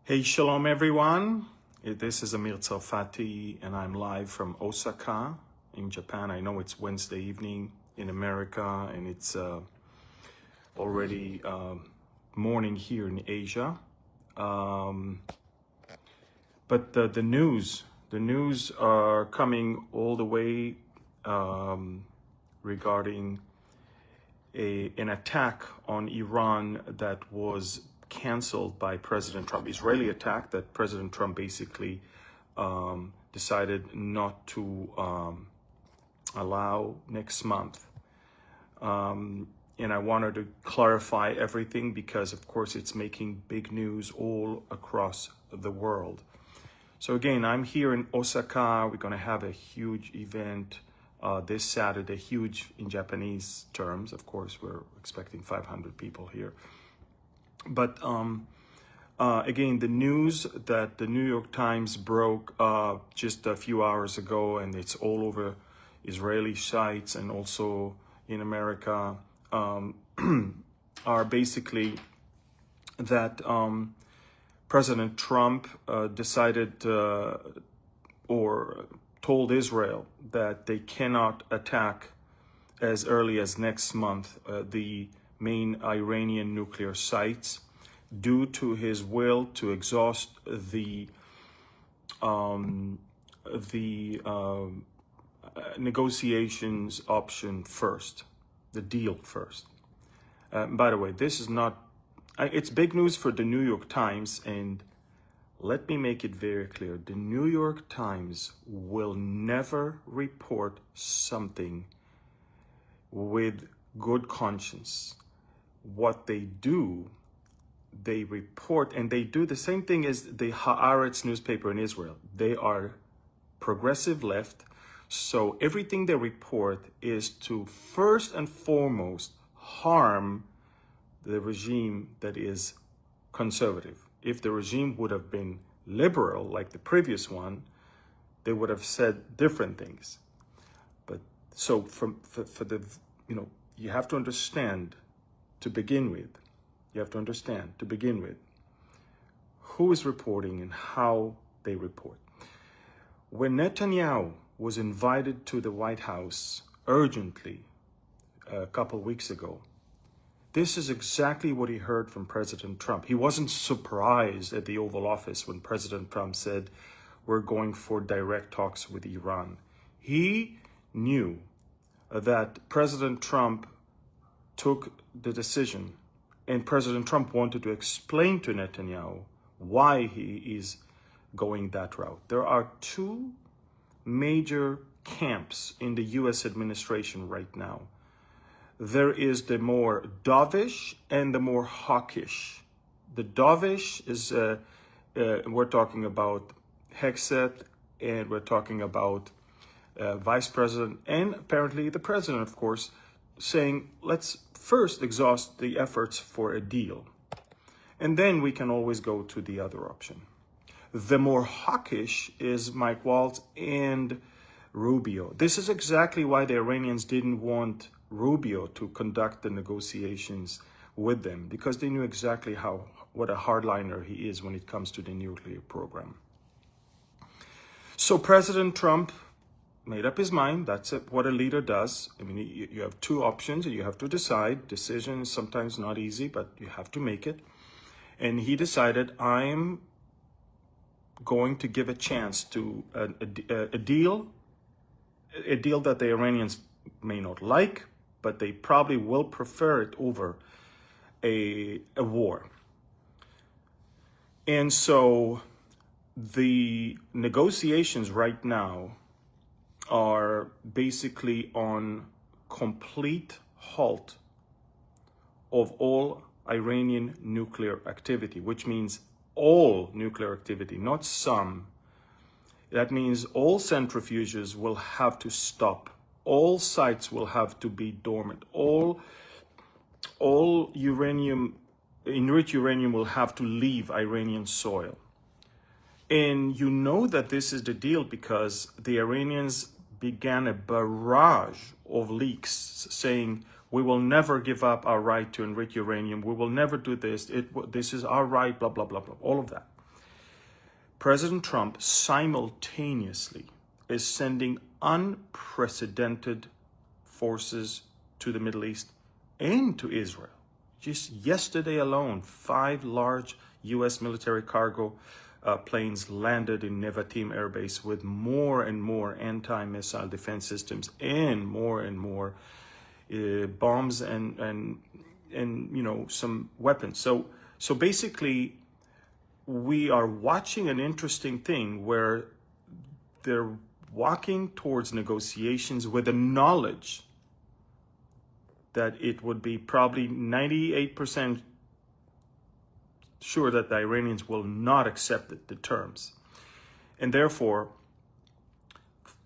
Hey, shalom everyone. This is Amir Tsarfati and I'm live from Osaka in Japan. I know it's Wednesday evening in America and it's already morning here in Asia. But the news are coming all the way regarding an attack on Iran that was canceled by President Trump. Israeli attack that President Trump basically decided not to allow next month. And I wanted to clarify everything because, of course, it's making big news all across the world. So again, I'm here in Osaka. We're going to have a huge event this Saturday, huge in Japanese terms. Of course, we're expecting 500 people here. But again, the news that the New York Times broke just a few hours ago, and it's all over Israeli sites and also in America, are basically that President Trump decided or told Israel that they cannot attack as early as next month the main Iranian nuclear sites due to his will to exhaust the negotiations option first, the deal first. By the way, this is not, it's big news for the New York Times, and let me make it very clear. The New York Times will never report something with good conscience. What they do, they report, and they do the same thing as the Haaretz newspaper in Israel. They are progressive left, so everything they report is to first and foremost harm the regime that is conservative. If the regime would have been liberal like the previous one, they would have said different things. But so for the, you have to understand to begin with, who is reporting and how they report. When Netanyahu was invited to the White House urgently a couple weeks ago, this is exactly what he heard from President Trump. He wasn't surprised at the Oval Office when President Trump said, we're going for direct talks with Iran. He knew that President Trump took the decision, and President Trump wanted to explain to Netanyahu why he is going that route. There are two major camps in the U.S. administration right now. There is the more dovish and the more hawkish. The dovish is, we're talking about Hegseth, and we're talking about Vice President, and apparently the President, of course, saying, let's first exhaust the efforts for a deal. And then we can always go to the other option. The more hawkish is Mike Waltz and Rubio. This is exactly why the Iranians didn't want Rubio to conduct the negotiations with them, because they knew exactly what a hardliner he is when it comes to the nuclear program. So President Trump made up his mind. That's what a leader does. I mean, you have two options and you have to decide. Decision is sometimes not easy, but you have to make it. And he decided, I'm going to give a chance to a deal that the Iranians may not like, but they probably will prefer it over a war. And so the negotiations right now are basically on complete halt of all Iranian nuclear activity, which means all nuclear activity, not some. That means all centrifuges will have to stop. All sites will have to be dormant. All uranium, enriched uranium will have to leave Iranian soil. And you know that this is the deal because the Iranians began a barrage of leaks saying, we will never give up our right to enrich uranium. We will never do this. This is our right, blah, blah, blah, blah, all of that. President Trump simultaneously is sending unprecedented forces to the Middle East and to Israel. Just yesterday alone, 5 large U.S. military cargo planes landed in Nevatim Air Base with more and more anti-missile defense systems and more bombs and some weapons. So basically, we are watching an interesting thing where they're walking towards negotiations with the knowledge that it would be probably 98% sure that the Iranians will not accept the terms. And therefore,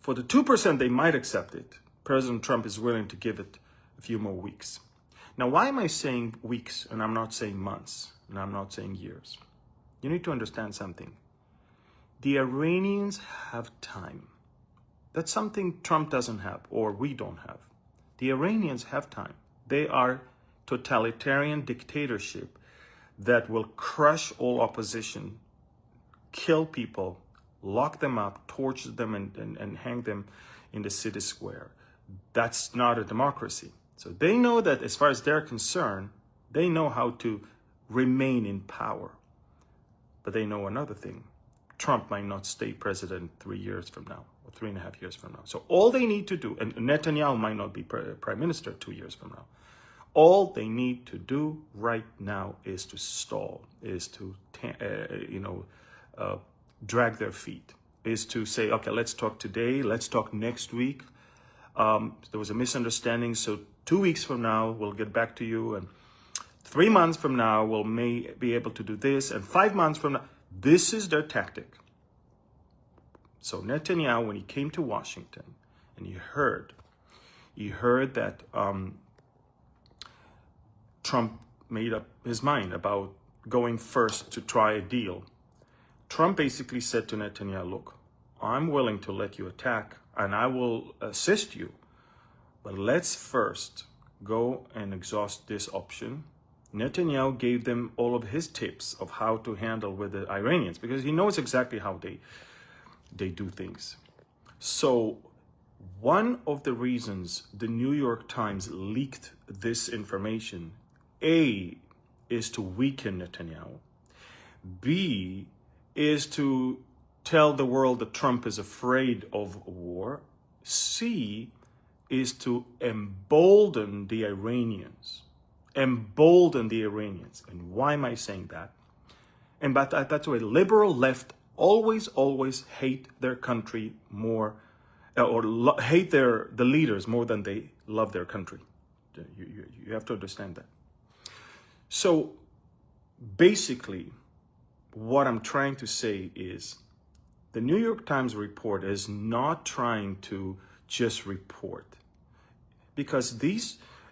for the 2% they might accept it, President Trump is willing to give it a few more weeks. Now, why am I saying weeks and I'm not saying months and I'm not saying years? You need to understand something. The Iranians have time. That's something Trump doesn't have, or we don't have. The Iranians have time. They are totalitarian dictatorship that will crush all opposition, kill people, lock them up, torture them, and hang them in the city square. That's not a democracy. So they know that as far as they're concerned, they know how to remain in power. But they know another thing. Trump might not stay president 3 years from now, or 3.5 years from now. So all they need to do, and Netanyahu might not be prime minister 2 years from now. All they need to do right now is to stall, is to drag their feet, is to say, okay, let's talk today, let's talk next week. There was a misunderstanding, so 2 weeks from now, we'll get back to you, and 3 months from now, we'll may be able to do this, and 5 months from now. This is their tactic. So Netanyahu, when he came to Washington, and he heard that Trump made up his mind about going first to try a deal. Trump basically said to Netanyahu, look, I'm willing to let you attack and I will assist you, but let's first go and exhaust this option. Netanyahu gave them all of his tips of how to handle with the Iranians because he knows exactly how they do things. So one of the reasons the New York Times leaked this information, A, is to weaken Netanyahu. B, is to tell the world that Trump is afraid of war. C, is to embolden the Iranians. Embolden the Iranians. And why am I saying that? And but that's why liberal left always hate their country more, hate the leaders more than they love their country. You have to understand that. So basically, what I'm trying to say is the New York Times report is not trying to just report, because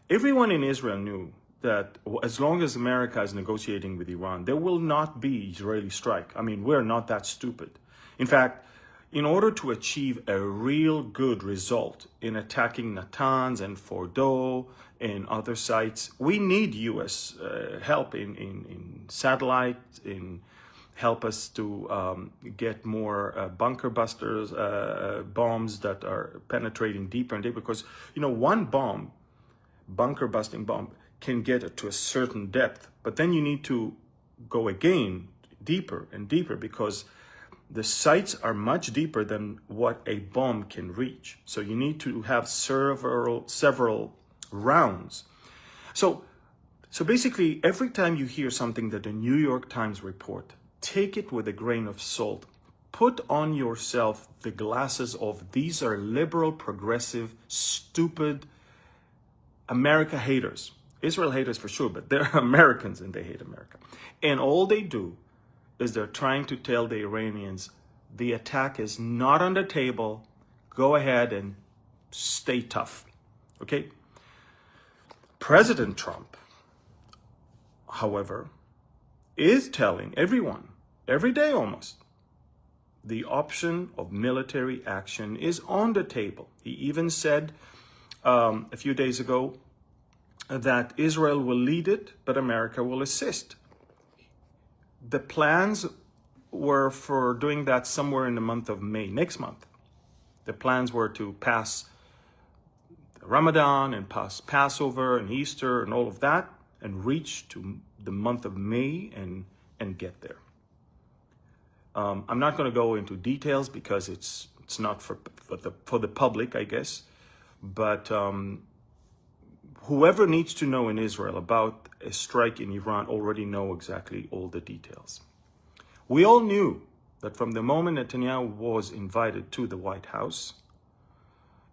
everyone in Israel knew that as long as America is negotiating with Iran, there will not be Israeli strike. I mean, we're not that stupid. In fact, in order to achieve a real good result in attacking Natanz and Fordo and other sites, we need U.S. help in satellite, in help us to get more bunker busters, bombs that are penetrating deeper and deeper. Because, one bomb, bunker busting bomb, can get to a certain depth, but then you need to go again deeper and deeper because the sites are much deeper than what a bomb can reach. So you need to have several rounds. So basically, every time you hear something that the New York Times report, take it with a grain of salt. Put on yourself the glasses of these are liberal, progressive, stupid America haters. Israel haters for sure, but they're Americans and they hate America. And all they do is they're trying to tell the Iranians, the attack is not on the table. Go ahead and stay tough. Okay? President Trump, however, is telling everyone, every day almost, the option of military action is on the table. He even said a few days ago that Israel will lead it, but America will assist. The plans were for doing that somewhere in the month of May, next month. The plans were to pass Ramadan and pass Passover and Easter and all of that and reach to the month of May and get there. I'm not going to go into details because it's not for the public, I guess. But whoever needs to know in Israel about a strike in Iran already know exactly all the details. We all knew that from the moment Netanyahu was invited to the White House,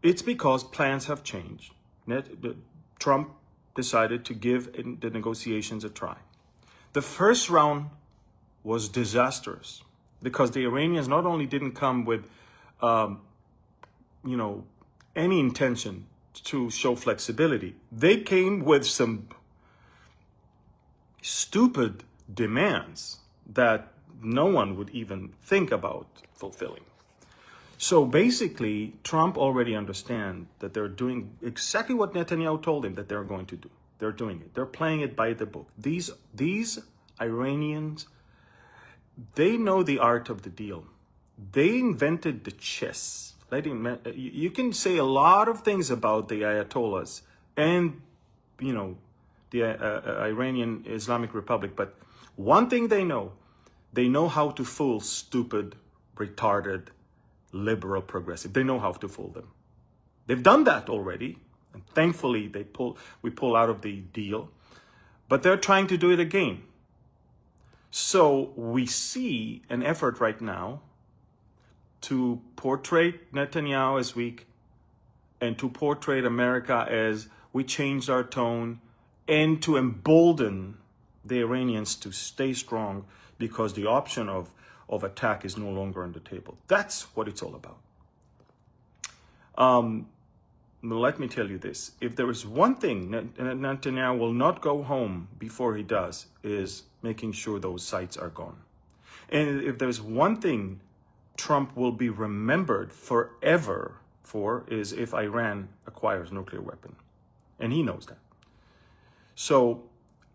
it's because plans have changed. Trump decided to give the negotiations a try. The first round was disastrous because the Iranians not only didn't come with, any intention to show flexibility, they came with some stupid demands that no one would even think about fulfilling. So basically, Trump already understands that they're doing exactly what Netanyahu told him that they're going to do. They're doing it. They're playing it by the book. These Iranians, they know the art of the deal. They invented the chess. You can say a lot of things about the Ayatollahs and, the Iranian Islamic Republic, but one thing they know how to fool stupid, retarded, liberal, progressive. They know how to fool them. They've done that already, and thankfully we pull out of the deal, but they're trying to do it again. So we see an effort right now to portray Netanyahu as weak and to portray America as we changed our tone and to embolden the Iranians to stay strong because the option of attack is no longer on the table. That's what it's all about. Let me tell you this. If there is one thing Netanyahu will not go home before he does, is making sure those sites are gone. And if there's one thing Trump will be remembered forever for, is if Iran acquires a nuclear weapon. And he knows that. So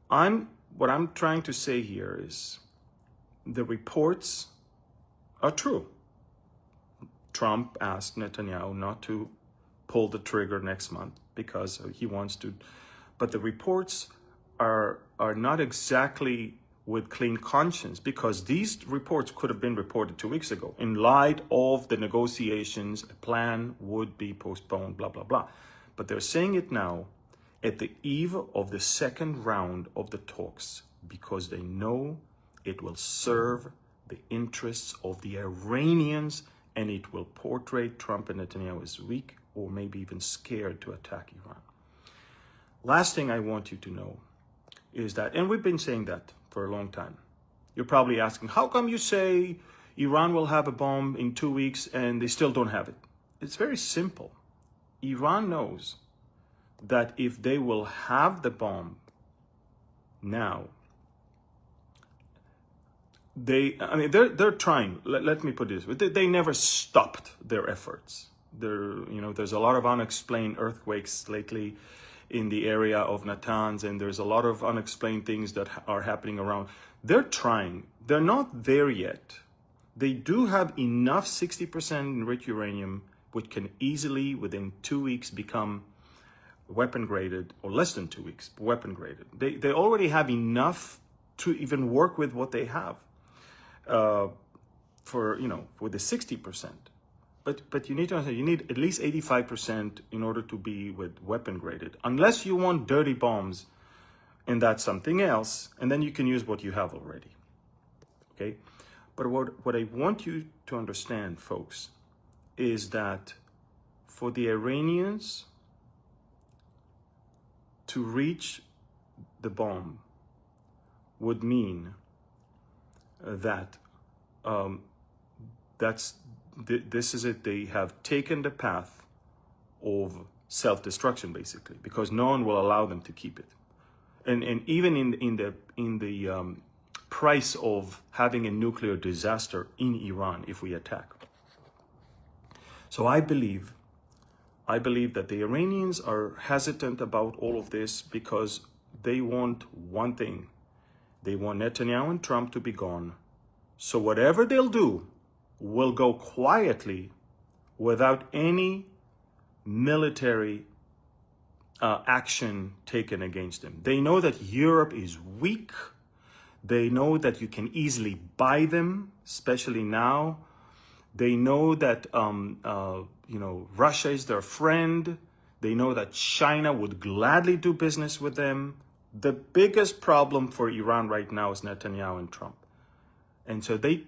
what I'm trying to say here is the reports are true. Trump asked Netanyahu not to pull the trigger next month because he wants to, but the reports are not exactly with clean conscience, because these reports could have been reported 2 weeks ago. In light of the negotiations, a plan would be postponed, blah, blah, blah. But they're saying it now at the eve of the second round of the talks because they know it will serve the interests of the Iranians and it will portray Trump and Netanyahu as weak or maybe even scared to attack Iran. Last thing I want you to know is that, and we've been saying that for a long time. You're probably asking, how come you say Iran will have a bomb in 2 weeks and they still don't have it? It's very simple. Iran knows that if they will have the bomb now, they're trying. Let me put it this way: they never stopped their efforts. There's a lot of unexplained earthquakes lately in the area of Natanz, and there's a lot of unexplained things that are happening around. They're trying. They're not there yet. They do have enough 60% enriched uranium, which can easily, within 2 weeks, become weapon graded, or less than 2 weeks, weapon graded. They already have enough to even work with what they have with the 60%. But you need to understand, you need at least 85% in order to be with weapon graded, unless you want dirty bombs, and that's something else, and then you can use what you have already. Okay? But what I want you to understand, folks, is that for the Iranians to reach the bomb would mean that this is it. They have taken the path of self-destruction, basically, because no one will allow them to keep it, and even in the price of having a nuclear disaster in Iran if we attack. So I believe that the Iranians are hesitant about all of this because they want one thing. They want Netanyahu and Trump to be gone So whatever they'll do will go quietly without any military action taken against them. They know that Europe is weak. They know that you can easily buy them, especially now. They know that Russia is their friend. They know that China would gladly do business with them. The biggest problem for Iran right now is Netanyahu and Trump. And so they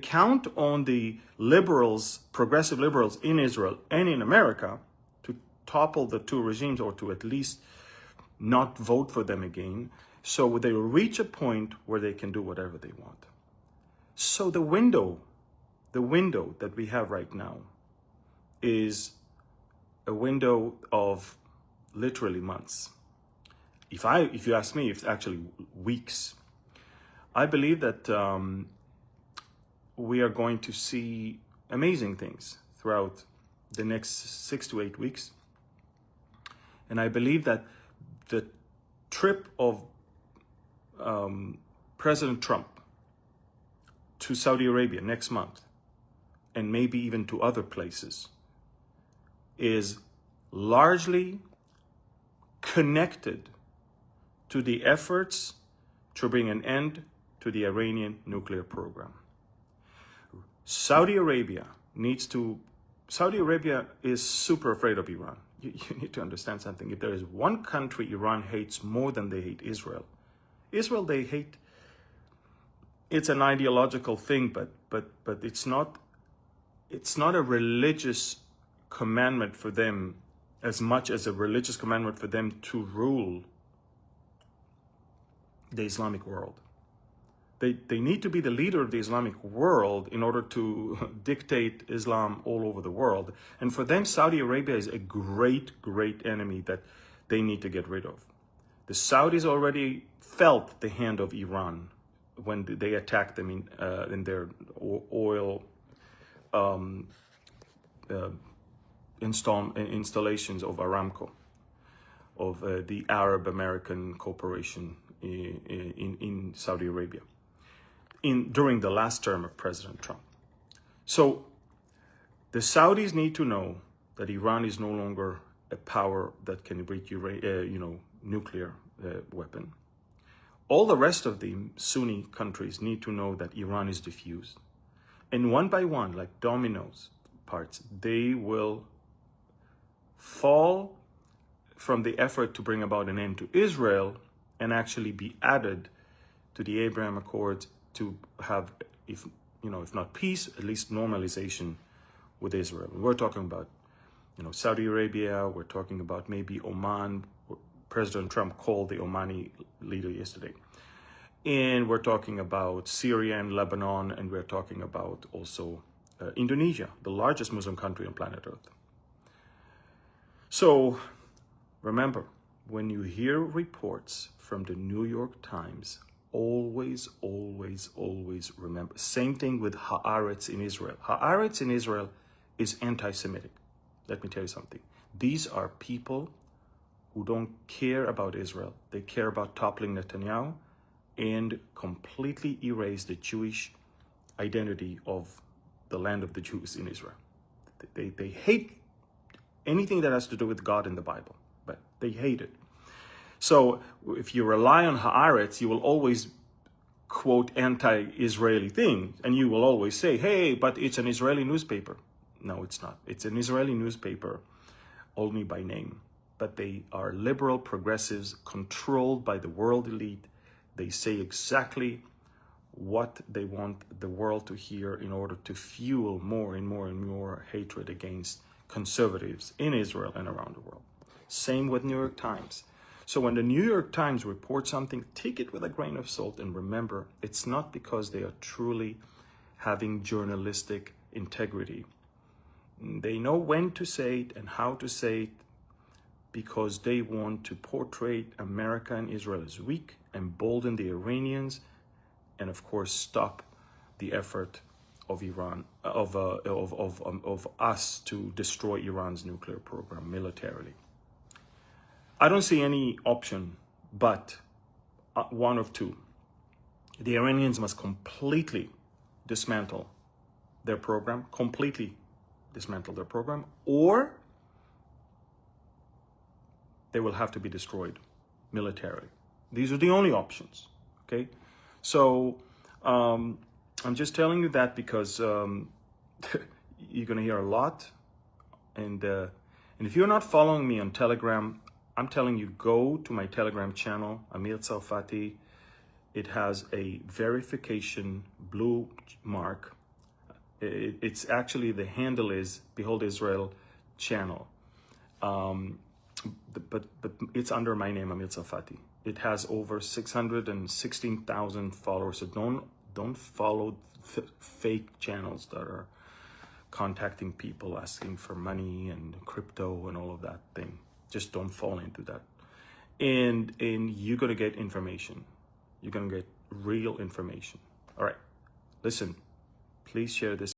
count on the liberals, progressive liberals in Israel and in America to topple the two regimes, or to at least not vote for them again. So they will reach a point where they can do whatever they want. So the window that we have right now is a window of literally months. If you ask me, it's actually weeks. I believe that we are going to see amazing things throughout the next 6 to 8 weeks. And I believe that the trip of President Trump to Saudi Arabia next month, and maybe even to other places, is largely connected to the efforts to bring an end to the Iranian nuclear program. Saudi Arabia is super afraid of Iran. You need to understand something. If there is one country Iran hates more than they hate Israel they hate. It's an ideological thing, but it's not a religious commandment for them as much as a religious commandment for them to rule the Islamic world. They need to be the leader of the Islamic world in order to dictate Islam all over the world. And for them, Saudi Arabia is a great, great enemy that they need to get rid of. The Saudis already felt the hand of Iran when they attacked them in their oil installations of Aramco, of the Arab-American corporation in Saudi Arabia, during the last term of President Trump. So the Saudis need to know that Iran is no longer a power that can reach nuclear weapon. All the rest of the Sunni countries need to know that Iran is diffused. And one by one, like dominoes parts, they will fall from the effort to bring about an end to Israel and actually be added to the Abraham Accords to have, if not peace, at least normalization with Israel. We're talking about, Saudi Arabia. We're talking about maybe Oman. President Trump called the Omani leader yesterday. And we're talking about Syria and Lebanon, and we're talking about also Indonesia, the largest Muslim country on planet Earth. So remember, when you hear reports from the New York Times, always, always, always remember. Same thing with Haaretz in Israel. Haaretz in Israel is anti-Semitic. Let me tell you something. These are people who don't care about Israel. They care about toppling Netanyahu and completely erase the Jewish identity of the land of the Jews in Israel. They hate anything that has to do with God in the Bible, but they hate it. So if you rely on Haaretz, you will always quote anti-Israeli things, and you will always say, hey, but it's an Israeli newspaper. No, it's not. It's an Israeli newspaper only by name, but they are liberal progressives controlled by the world elite. They say exactly what they want the world to hear in order to fuel more and more and more hatred against conservatives in Israel and around the world. Same with New York Times. So when the New York Times reports something, take it with a grain of salt, and remember, it's not because they are truly having journalistic integrity. They know when to say it and how to say it because they want to portray America and Israel as weak, embolden the Iranians, and of course stop the effort of Iran, of us to destroy Iran's nuclear program militarily. I don't see any option but one of two. The Iranians must completely dismantle their program, completely dismantle their program, or they will have to be destroyed militarily. These are the only options, okay? So I'm just telling you that because you're gonna hear a lot. And if you're not following me on Telegram, I'm telling you, go to my Telegram channel, Amir Tsarfati. It has a verification blue mark. It's actually, the handle is Behold Israel channel. But it's under my name, Amir Tsarfati. It has over 616,000 followers. So don't follow fake channels that are contacting people asking for money and crypto and all of that thing. Just don't fall into that. And you're gonna get information. You're gonna get real information. All right, listen, please share this.